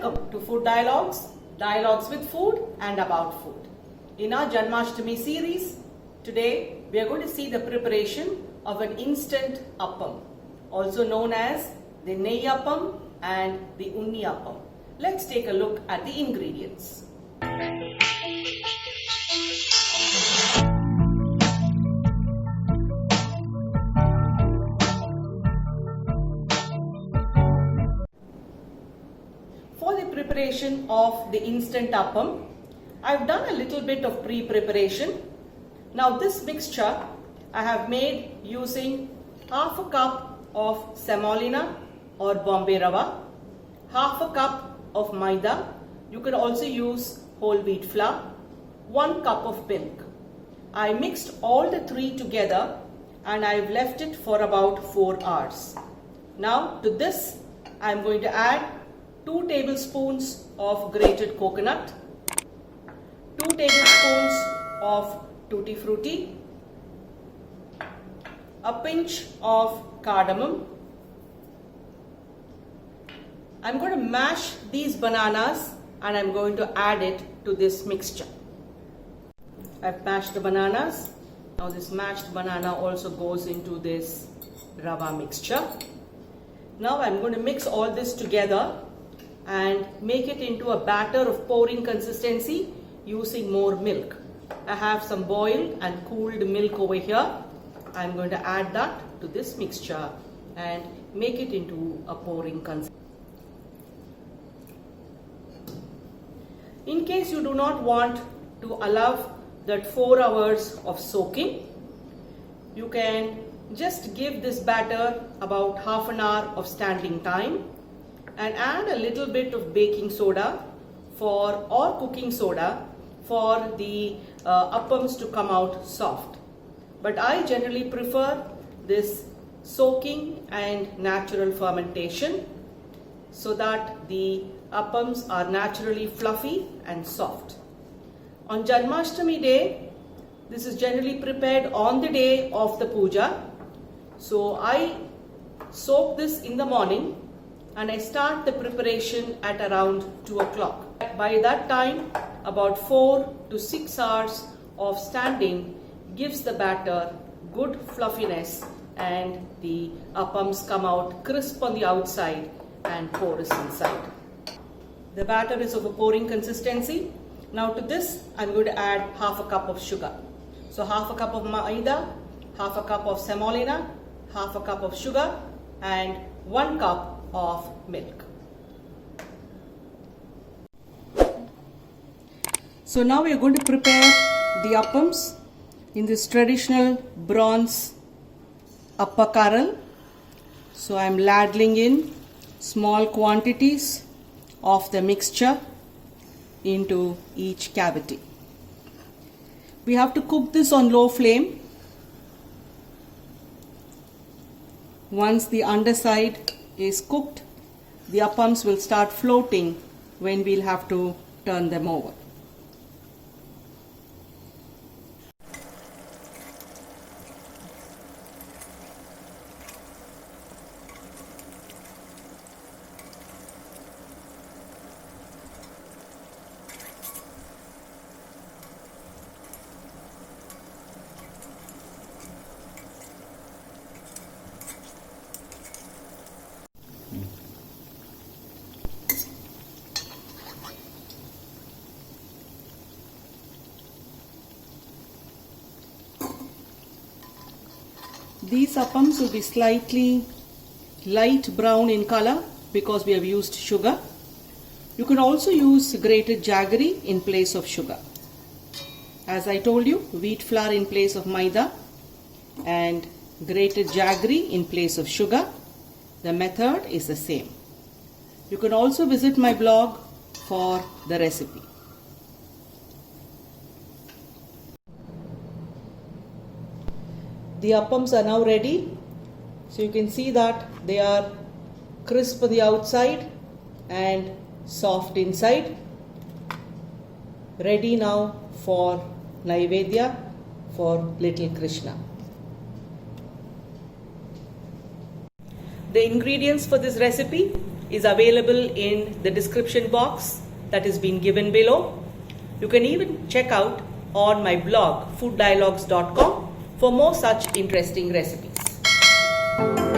Welcome to Food Dialogues, dialogues with food and about food. In our Janmashtami series, today we are going to see the preparation of an instant appam, also known as the Neyyappam and the Unniyappam. Let's take a look at the ingredients. For the preparation of the instant appam, I've done a little bit of pre-preparation. Now this mixture I have made using half a cup of semolina or Bombay Rava, half a cup of maida. You can also use whole wheat flour, 1 cup of milk. I mixed all the three together and I've left it for about 4 hours. Now to this I'm going to add 2 tablespoons of grated coconut, 2 tablespoons of tutti frutti, a pinch of cardamom. I'm going to mash these bananas and I'm going to add it to this mixture. I've mashed the bananas. Now this mashed banana also goes into this rava mixture. Now I'm going to mix all this together and make it into a batter of pouring consistency using more milk. I have some boiled and cooled milk over here. I'm going to add that to this mixture and make it into a pouring consistency. In case you do not want to allow that 4 hours of soaking, you can just give this batter about half an hour of standing time and add a little bit of baking soda or cooking soda for the appams to come out soft. But I generally prefer this soaking and natural fermentation so that the appams are naturally fluffy and soft. On Janmashtami day, this is generally prepared on the day of the puja. So I soak this in the morning and I start the preparation at around 2 o'clock. By that time, about 4 to 6 hours of standing gives the batter good fluffiness and the appams come out crisp on the outside and porous inside. The batter is of a pouring consistency. Now to this, I'm going to add half a cup of sugar. So half a cup of maida, half a cup of semolina, half a cup of sugar and 1 cup of milk. So now we are going to prepare the appams in this traditional bronze appakaral. So I am ladling in small quantities of the mixture into each cavity. We have to cook this on low flame. Once the underside is cooked, the appams will start floating when we'll have to turn them over. These appams will be slightly light brown in color because we have used sugar. You can also use grated jaggery in place of sugar. As I told you, wheat flour in place of maida and grated jaggery in place of sugar. The method is the same. You can also visit my blog for the recipe. The appams are now ready. So you can see that they are crisp on the outside and soft inside. Ready now for Naivedya for little Krishna. The ingredients for this recipe is available in the description box that is being given below. You can even check out on my blog fooddialogues.com for more such interesting recipes.